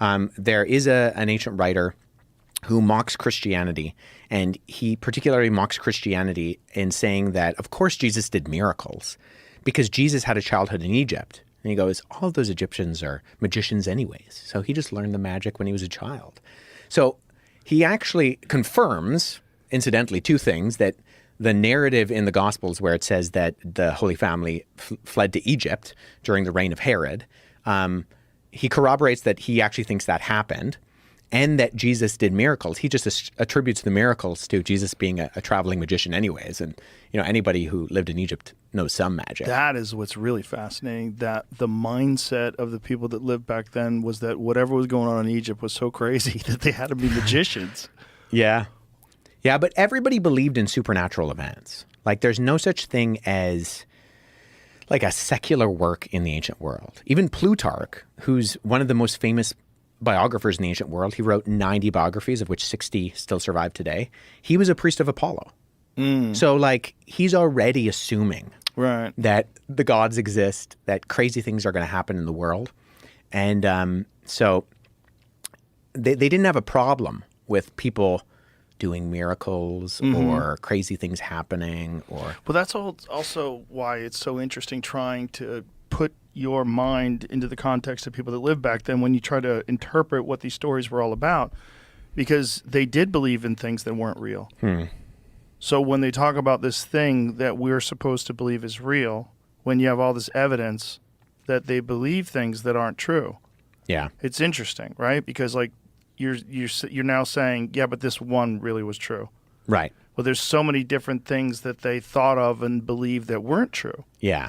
There is an ancient writer who mocks Christianity, and he particularly mocks Christianity in saying that, of course, Jesus did miracles because Jesus had a childhood in Egypt. And he goes, all of those Egyptians are magicians anyways. So he just learned the magic when he was a child. So he actually confirms, incidentally, two things: that the narrative in the Gospels where it says that the Holy Family fled to Egypt during the reign of Herod, he corroborates that he actually thinks that happened, and that Jesus did miracles. He just attributes the miracles to Jesus being a traveling magician anyways. And, anybody who lived in Egypt knows some magic. That is what's really fascinating, that the mindset of the people that lived back then was that whatever was going on in Egypt was so crazy that they had to be magicians. Yeah. Yeah, but everybody believed in supernatural events. Like, there's no such thing as like a secular work in the ancient world. Even Plutarch, who's one of the most famous biographers in the ancient world, he wrote 90 biographies, of which 60 still survive today. He was a priest of Apollo. So, like, he's already assuming that the gods exist, that crazy things are going to happen in the world. And so they didn't have a problem with people doing miracles or crazy things happening. Well, that's also why it's so interesting trying to put your mind into the context of people that lived back then when you try to interpret what these stories were all about, because they did believe in things that weren't real. So when they talk about this thing that we're supposed to believe is real, when you have all this evidence that they believe things that aren't true, it's interesting, right? Because, like, you're now saying, yeah, but this one really was true. Right. Well, there's so many different things that they thought of and believed that weren't true. Yeah.